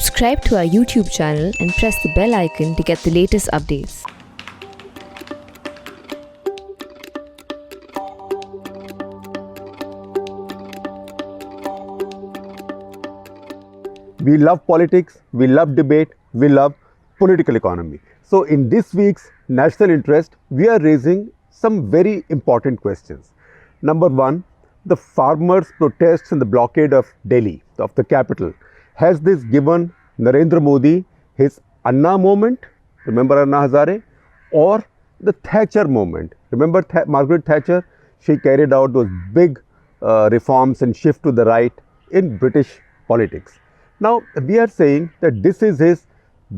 Subscribe to our YouTube channel and press the bell icon to get the latest updates. We love politics, we love debate, we love political economy. So in this week's National Interest, we are raising some very important questions. Number one, the farmers' protests and the blockade of Delhi, of the capital. Has this given Narendra Modi his Anna moment, remember Anna Hazare, or the Thatcher moment? Remember Margaret Thatcher? She carried out those big reforms and shift to the right in British politics. Now, we are saying that this is his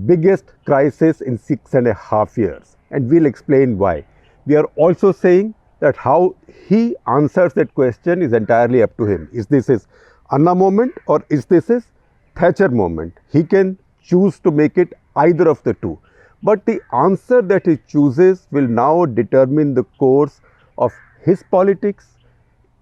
biggest crisis in 6.5 years, and we'll explain why. We are also saying that how he answers that question is entirely up to him. Is this his Anna moment or is this his Thatcher moment? He can choose to make it either of the two. But the answer that he chooses will now determine the course of his politics,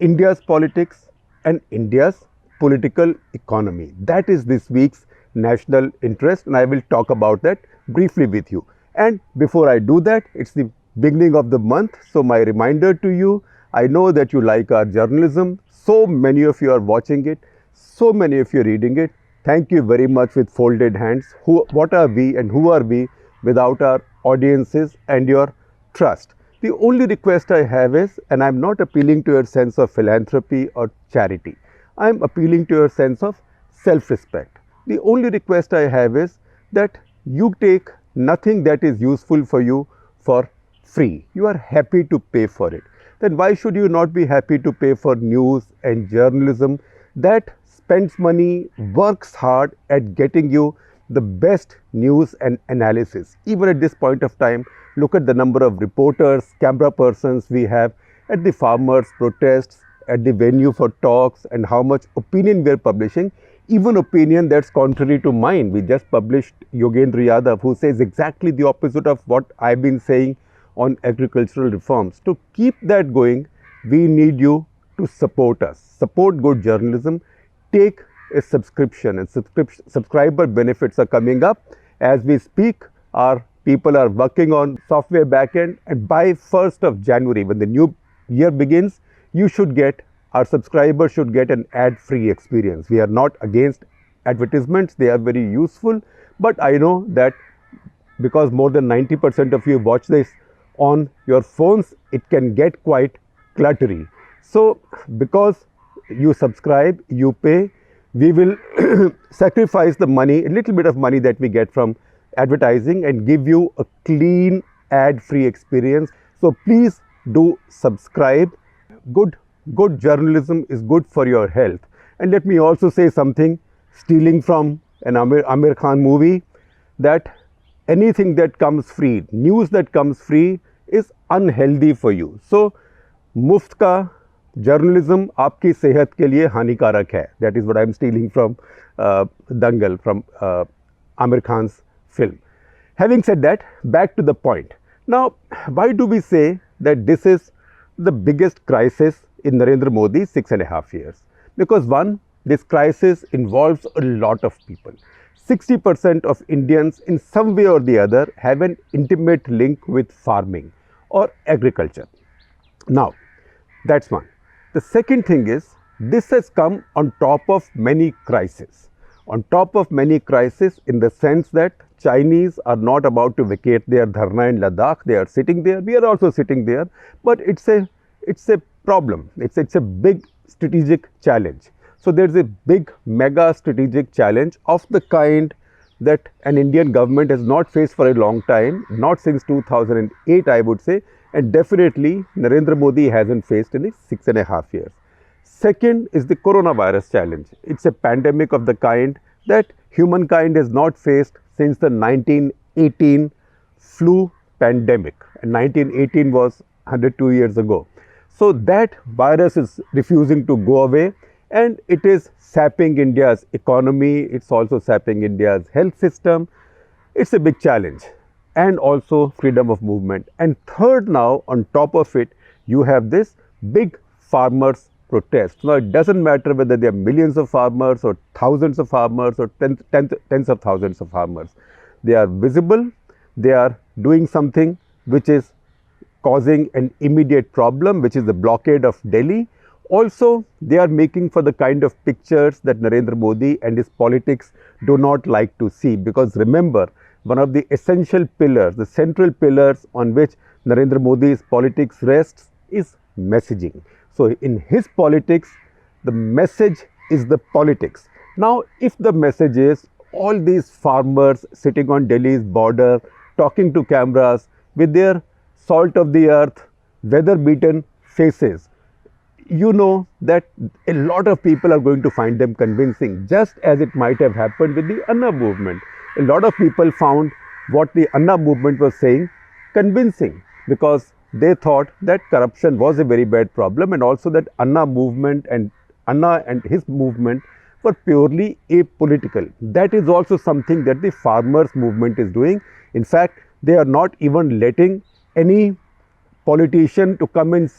India's politics, and India's political economy. That is this week's national interest, and I will talk about that briefly with you. And before I do that, it's the beginning of the month, so my reminder to you, I know that you like our journalism. So many of you are watching it, so many of you are reading it. Thank you very much with folded hands. What are we and who are we without our audiences and your trust? The only request I have is, and I'm not appealing to your sense of philanthropy or charity, I'm appealing to your sense of self-respect. The only request I have is that you take nothing that is useful for you for free. You are happy to pay for it. Then why should you not be happy to pay for news and journalism that spends money, works hard at getting you the best news and analysis? Even at this point of time, look at the number of reporters, camera persons we have at the farmers' protests, at the venue for talks, and how much opinion we are publishing, even opinion that's contrary to mine. We just published Yogendra Yadav, who says exactly the opposite of what I've been saying on agricultural reforms. To keep that going, we need you to support us, support good journalism, take a subscription, and subscriber benefits are coming up. As we speak, our people are working on software backend, and by 1st of January, when the new year begins, you should get, our subscribers should get an ad-free experience. We are not against advertisements, they are very useful, but I know that because more than 90% of you watch this on your phones, it can get quite cluttery. So because you subscribe, you pay, we will sacrifice the money, a little bit of money that we get from advertising, and give you a clean ad-free experience. So please do subscribe. Good journalism is good for your health. And let me also say something, stealing from an Amir Khan movie, that anything that comes free, news that comes free, is unhealthy for you. So मुफ्त का journalism आपकी सेहत के लिए हानिकारक है. That is what I am stealing from Dangal, from Amir Khan's film. Having said that, back to the point. Now, why do we say that this is the biggest crisis in Narendra Modi's 6.5 years? Because one, this crisis involves a lot of people. 60% of Indians in some way or the other have an intimate link with farming or agriculture. Now, that's one. The second thing is, this has come on top of many crises. On top of many crises, in the sense that Chinese are not about to vacate their dharna in Ladakh. They are sitting there. We are also sitting there. But it's a problem. It's a big strategic challenge. So there's a big mega strategic challenge of the kind that an Indian government has not faced for a long time, not since 2008, I would say, and definitely Narendra Modi hasn't faced in his 6.5 years. Second is the coronavirus challenge. It's a pandemic of the kind that humankind has not faced since the 1918 flu pandemic, and 1918 was 102 years ago. So that virus is refusing to go away, and it is sapping India's economy, it's also sapping India's health system. It's a big challenge, and also freedom of movement. And third, now on top of it, you have this big farmers' protest. Now, it doesn't matter whether there are millions of farmers or thousands of farmers or tens of thousands of farmers. They are visible, they are doing something which is causing an immediate problem, which is the blockade of Delhi. Also, they are making for the kind of pictures that Narendra Modi and his politics do not like to see. Because remember, one of the essential pillars, the central pillars on which Narendra Modi's politics rests is messaging. So, in his politics, the message is the politics. Now, if the message is all these farmers sitting on Delhi's border, talking to cameras with their salt of the earth, weather beaten faces, you know that a lot of people are going to find them convincing, just as it might have happened with the Anna movement. A lot of people found what the Anna movement was saying convincing, because they thought that corruption was a very bad problem, and also that Anna movement and Anna and his movement were purely apolitical. That is also something that the farmers movement is doing. In fact, they are not even letting any politician to come and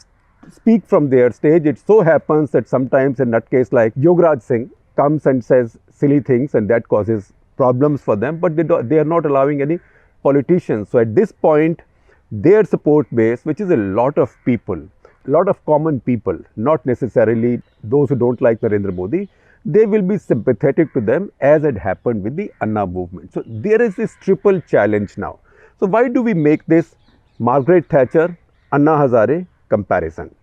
speak from their stage. It so happens that sometimes a nutcase like Yogaraj Singh comes and says silly things, and that causes problems for them, but they are not allowing any politicians. So at this point, their support base, which is a lot of people, a lot of common people, not necessarily those who don't like Narendra Modi, they will be sympathetic to them, as had happened with the Anna movement. So there is this triple challenge now. So why do we make this Margaret Thatcher, Anna Hazare comparison?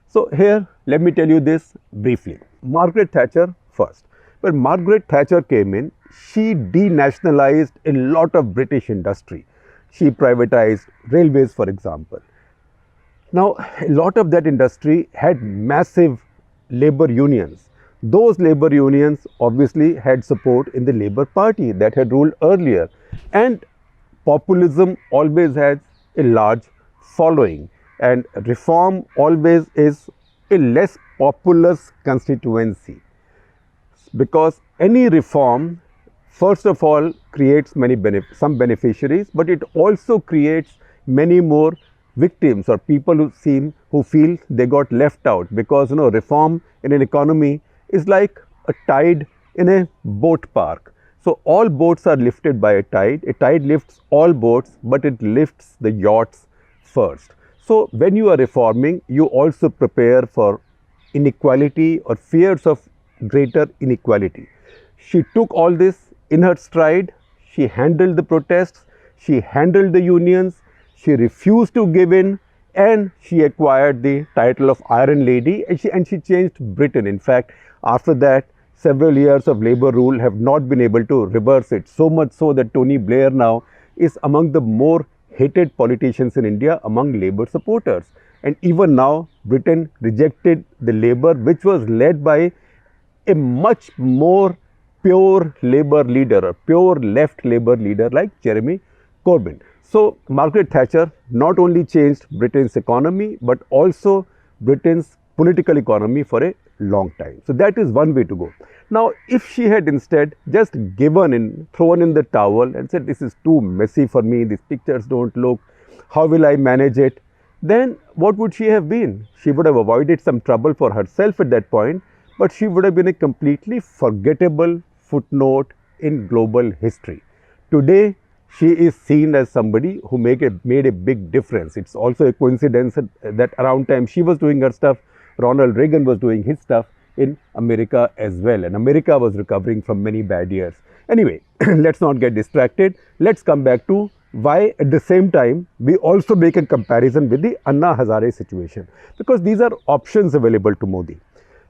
So here, let me tell you this briefly. Margaret Thatcher first. When Margaret Thatcher came in, she denationalized a lot of British industry. She privatized railways, for example. Now, a lot of that industry had massive labor unions. Those labor unions obviously had support in the Labour Party that had ruled earlier, and populism always has a large following, and reform always is a less populous constituency, because any reform first of all creates some beneficiaries, but it also creates many more victims or people who feel they got left out, because reform in an economy is like a tide in a boat park. So all boats are lifted by a tide. A tide lifts all boats, but it lifts the yachts first. So when you are reforming, you also prepare for inequality or fears of greater inequality. She took all this in her stride. She handled the protests, she handled the unions, she refused to give in, and she acquired the title of Iron Lady, and she changed Britain. In fact, after that, several years of Labour rule have not been able to reverse it. So much so that Tony Blair now is among the more hated politicians in India among Labour supporters. And even now, Britain rejected the Labour, which was led by a much more pure Labour leader, or pure left Labour leader like Jeremy Corbyn. So Margaret Thatcher not only changed Britain's economy, but also Britain's political economy for a long time. So that is one way to go. Now, if she had instead just thrown in the towel and said, this is too messy for me, these pictures don't look, how will I manage it? Then what would she have been? She would have avoided some trouble for herself at that point, but she would have been a completely forgettable footnote in global history. Today, she is seen as somebody who made a big difference. It's also a coincidence that around time she was doing her stuff, Ronald Reagan was doing his stuff in America as well, and America was recovering from many bad years. Anyway, let's not get distracted. Let's come back to why at the same time we also make a comparison with the Anna Hazare situation, because these are options available to Modi.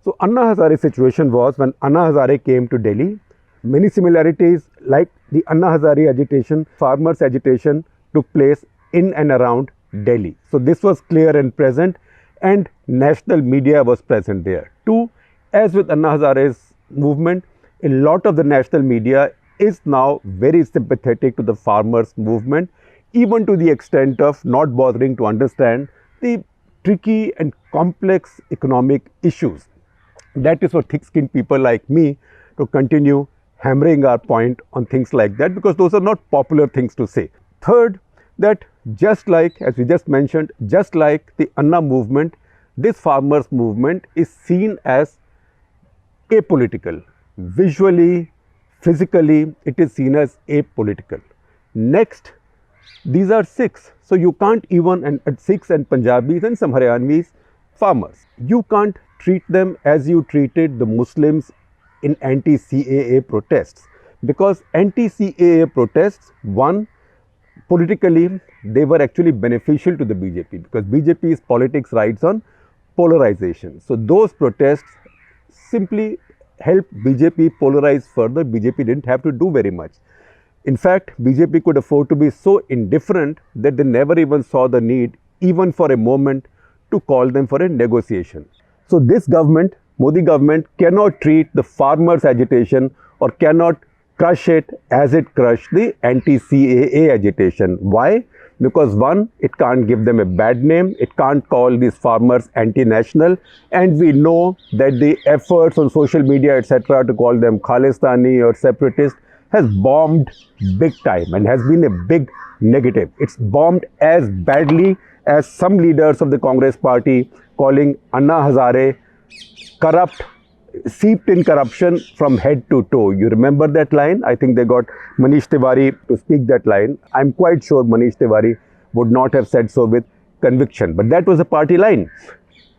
So Anna Hazare situation was when Anna Hazare came to Delhi, many similarities like the Anna Hazare agitation, farmers agitation took place in and around Delhi. So this was clear and present, and national media was present there. Two, as with Anna Hazare's movement, a lot of the national media is now very sympathetic to the farmers movement, even to the extent of not bothering to understand the tricky and complex economic issues. That is for thick-skinned people like me to continue hammering our point on things like that, because those are not popular things to say. Third, that just like, as we just mentioned, just like the Anna movement, this farmers movement is seen as apolitical. Visually, physically, it is seen as apolitical. Next, these are Sikhs. So you can't even, and Sikhs and Punjabis and some Haryanvis farmers, you can't treat them as you treated the Muslims in anti-CAA protests. Because anti-CAA protests, one, politically, they were actually beneficial to the BJP because BJP's politics rides on polarization. So those protests simply helped BJP polarize further. BJP didn't have to do very much. In fact, BJP could afford to be so indifferent that they never even saw the need, even for a moment, to call them for a negotiation. So this government, Modi government, cannot treat the farmers' agitation or cannot crush it as it crushed the anti-CAA agitation. Why? Because one, it can't give them a bad name, it can't call these farmers anti-national, and we know that the efforts on social media, etc., to call them Khalistani or separatist has bombed big time and has been a big negative. It's bombed as badly as some leaders of the Congress party calling Anna Hazare corrupt, seeped in corruption from head to toe. You remember that line? I think they got Manish Tiwari to speak that line. I'm quite sure Manish Tiwari would not have said so with conviction, but that was a party line.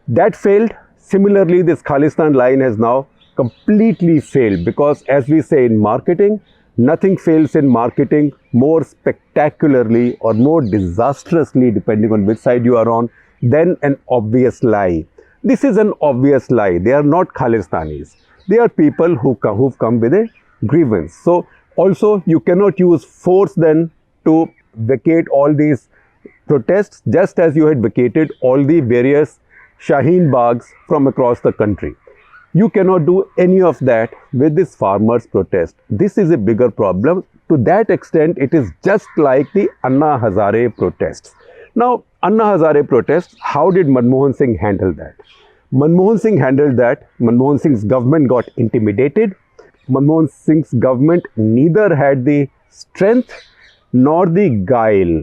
That failed. Similarly, this Khalistan line has now completely failed because, as we say in marketing, nothing fails in marketing more spectacularly or more disastrously, depending on which side you are on, than an obvious lie. This is an obvious lie. They are not Khalistanis. They are people who've come with a grievance. So also you cannot use force then to vacate all these protests, just as you had vacated all the various Shaheen Baghs from across the country. You cannot do any of that with this farmers' protest. This is a bigger problem. To that extent, it is just like the Anna Hazare protests. Now, Anna Hazare protests, how did Manmohan Singh handle that? Manmohan Singh handled that. Manmohan Singh's government got intimidated. Manmohan Singh's government neither had the strength nor the guile.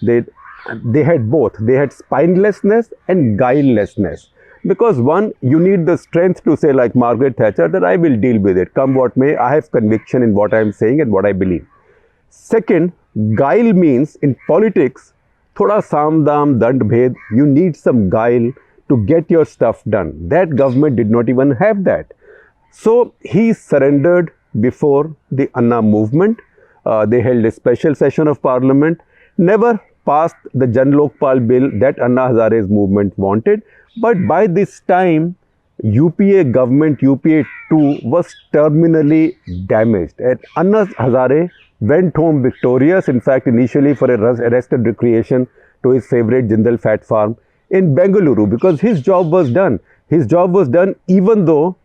They had both. They had spinelessness and guilelessness. Because one, you need the strength to say like Margaret Thatcher that I will deal with it. Come what may, I have conviction in what I am saying and what I believe. Second, guile means in politics, thoda saam dam dand bhed, you need some guile to get your stuff done. That government did not even have that. So he surrendered before the Anna movement. They held a special session of parliament, never passed the Jan Lokpal bill that Anna Hazare's movement wanted. But by this time, UPA government, UPA 2 was terminally damaged. And Anna Hazare went home victorious, in fact, initially for a arrested recreation to his favorite Jindal Fat Farm in Bengaluru, because his job was done. His job was done even though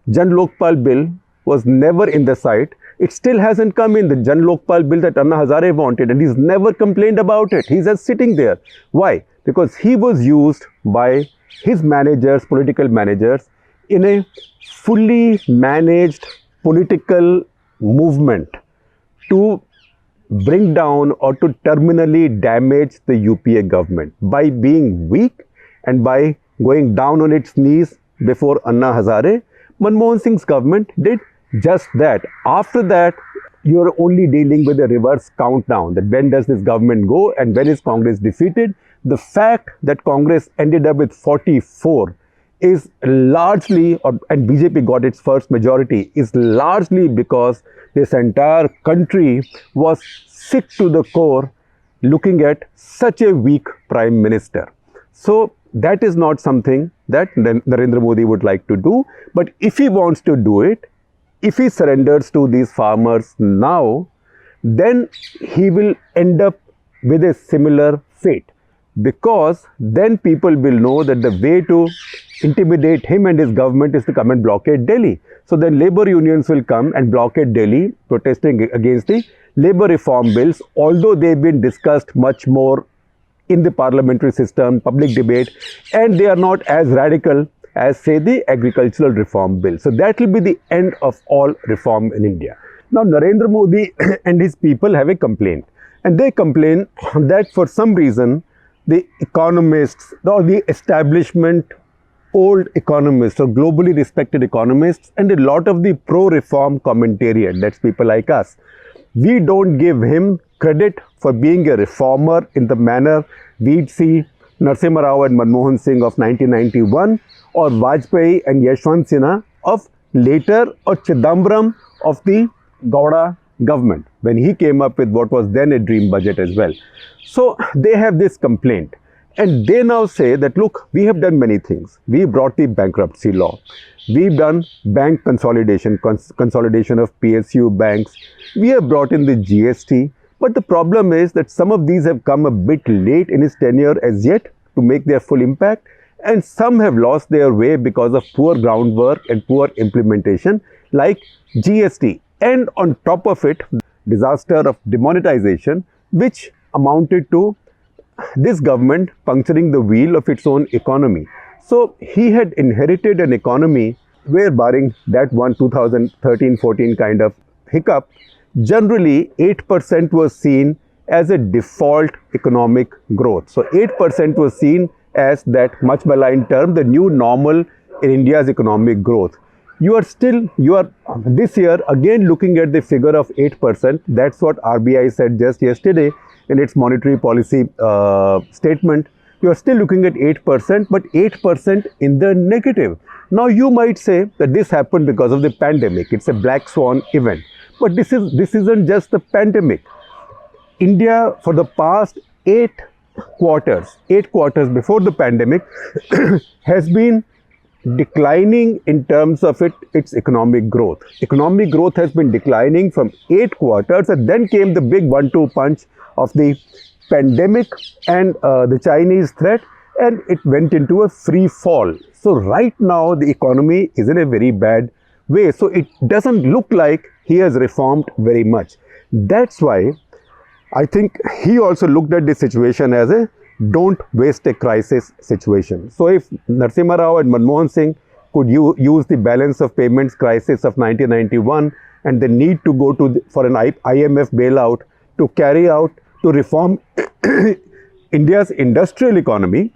Jan Lokpal bill was never in the sight. It still hasn't come in, the Jan Lokpal bill that Anna Hazare wanted, and he's never complained about it. He's just sitting there. Why? Because he was used by his managers, political managers, in a fully managed political movement to bring down or to terminally damage the UPA government by being weak and by going down on its knees before Anna Hazare. Manmohan Singh's government did just that. After that, you're only dealing with a reverse countdown, that when does this government go and when is Congress defeated. The fact that Congress ended up with 44 is largely, and BJP got its first majority, is largely because this entire country was sick to the core looking at such a weak prime minister. So that is not something that Narendra Modi would like to do. But if he wants to do it, if he surrenders to these farmers now, then he will end up with a similar fate. Because then people will know that the way to intimidate him and his government is to come and blockade Delhi. So then labor unions will come and blockade Delhi, protesting against the labor reform bills, although they've been discussed much more in the parliamentary system, public debate, and they are not as radical as, say, the agricultural reform bill. So that will be the end of all reform in India. Now, Narendra Modi and his people have a complaint, and they complain that for some reason, the economists or the establishment, old economists or globally respected economists, and a lot of the pro-reform commentariat, that's people like us, we don't give him credit for being a reformer in the manner we'd see Narasimha Rao and Manmohan Singh of 1991, or Vajpayee and Yashwant Sinha of later, or Chidambaram of the Gowda government, when he came up with what was then a dream budget as well. So they have this complaint. And they now say that, look, we have done many things. We brought the bankruptcy law. We've done bank consolidation, consolidation of PSU banks. We have brought in the GST. But the problem is that some of these have come a bit late in his tenure as yet to make their full impact. And some have lost their way because of poor groundwork and poor implementation, like GST. And on top of it, disaster of demonetization, which amounted to this government puncturing the wheel of its own economy. So he had inherited an economy where, barring that one 2013-14 kind of hiccup, generally 8% was seen as a default economic growth. So 8% was seen as that much maligned term, the new normal in India's economic growth. You are this year again looking at the figure of 8%. That's what RBI said just yesterday in its monetary policy statement. You are still looking at 8%, but 8% in the negative. Now you might say that this happened because of the pandemic. It's a black swan event. But this isn't just the pandemic. India, for the past 8 quarters before the pandemic, has been declining in terms of its economic growth. Economic growth has been declining from 8 quarters, and then came the big 1-2 punch of the pandemic and the Chinese threat, and it went into a free fall. So right now the economy is in a very bad way. So it doesn't look like he has reformed very much. That's why I think he also looked at this situation as a don't waste a crisis situation. So if Narasimha Rao and Manmohan Singh could use the balance of payments crisis of 1991 and the need to go for an IMF bailout to reform India's industrial economy,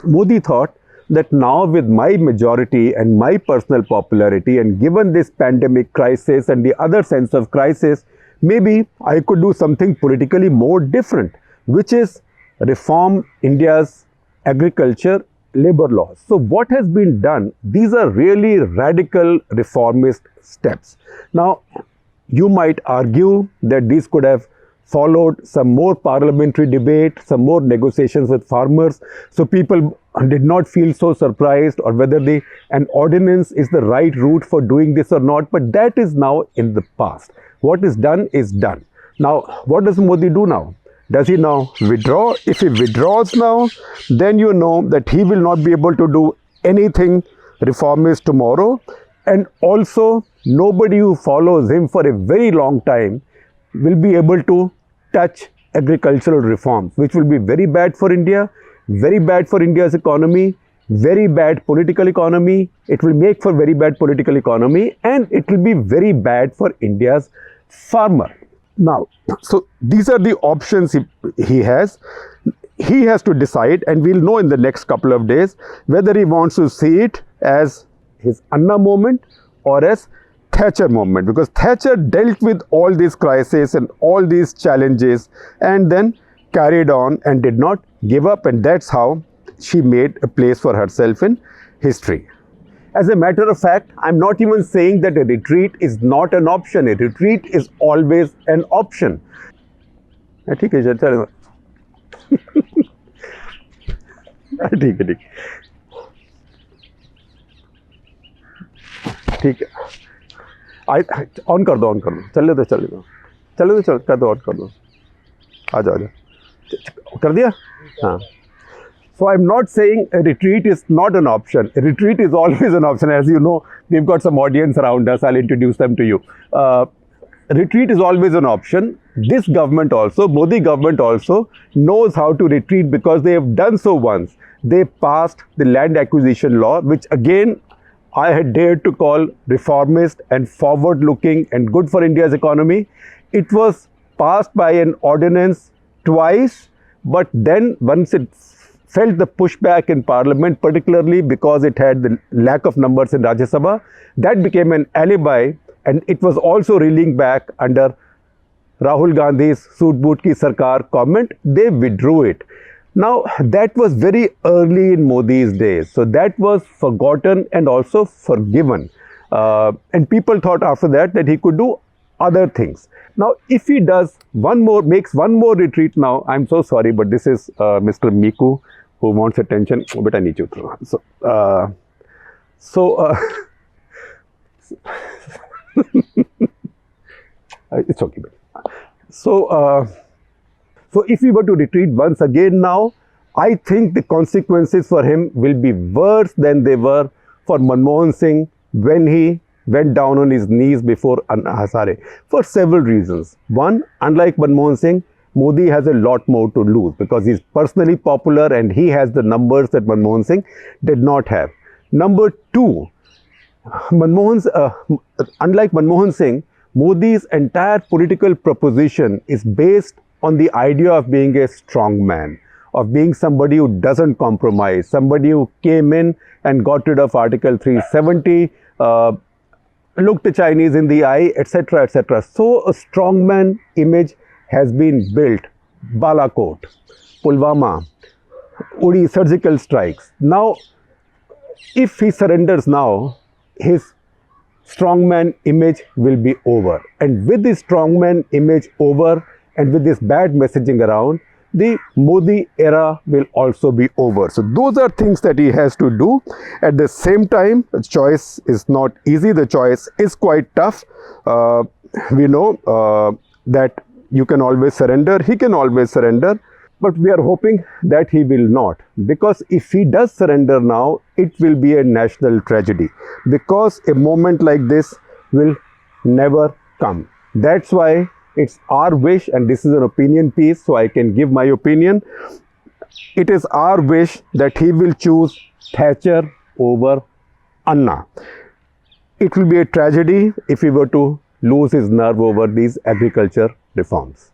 Modi thought that now, with my majority and my personal popularity, and given this pandemic crisis and the other sense of crisis, maybe I could do something politically more different, which is reform India's agriculture labor laws. So what has been done? These are really radical reformist steps. Now, you might argue that these could have followed some more parliamentary debate, some more negotiations with farmers, so people did not feel so surprised, or whether an ordinance is the right route for doing this or not. But that is now in the past. What is done is done. Now, what does Modi do now? Does he now withdraw? If he withdraws now, then you know that he will not be able to do anything reformist tomorrow. And also, nobody who follows him for a very long time will be able to touch agricultural reforms, which will be very bad for India, very bad for India's economy, very bad political economy. It will make for very bad political economy, and it will be very bad for India's farmer. Now, so these are the options he has. He has to decide, and we'll know in the next couple of days whether he wants to see it as his Anna moment or as Thatcher moment, because Thatcher dealt with all these crises and all these challenges and then carried on and did not give up, and that's how she made a place for herself in history. As a matter of fact, I'm not even saying that a retreat is not an option. A retreat is always an option. ठीक है चलो ठीक है ठीक है on कर दो चल कर दो आ जाओ कर दिया हाँ. So I'm not saying a retreat is not an option. A retreat is always an option. As you know, we've got some audience around us. I'll introduce them to you. Retreat is always an option. This government also, Modi government also, knows how to retreat because they have done so once. They passed the land acquisition law, which again I had dared to call reformist and forward-looking and good for India's economy. It was passed by an ordinance twice, But then once it felt the pushback in parliament, particularly because it had the lack of numbers in Rajya Sabha, that became an alibi, and it was also reeling back under Rahul Gandhi's Soot Boot Ki Sarkar comment. They withdrew it. Now, that was very early in Modi's days. So that was forgotten and also forgiven. And people thought after that he could do other things. Now, if he does makes one more retreat now, I'm so sorry, but this is Mr. Miku who wants attention. But I need you to. It's okay. So if we were to retreat once again now, I think the consequences for him will be worse than they were for Manmohan Singh when he went down on his knees before Anna Hazare, for several reasons. One, unlike Manmohan Singh, Modi has a lot more to lose because he's personally popular and he has the numbers that Manmohan Singh did not have. Number two, unlike Manmohan Singh, Modi's entire political proposition is based on the idea of being a strong man, of being somebody who doesn't compromise, somebody who came in and got rid of Article 370, looked the Chinese in the eye, etc., etc. So a strongman image has been built. Balakot, Pulwama, Uri surgical strikes. Now, if he surrenders now, his strongman image will be over. And with this strongman image over and with this bad messaging around, the Modi era will also be over. So those are things that he has to do. At the same time, the choice is not easy. The choice is quite tough. We know that you can always surrender. He can always surrender. But we are hoping that he will not. Because if he does surrender now, it will be a national tragedy. Because a moment like this will never come. That's why it's our wish, and this is an opinion piece, so I can give my opinion. It is our wish that he will choose Thatcher over Anna. It will be a tragedy if he were to lose his nerve over these agriculture reforms.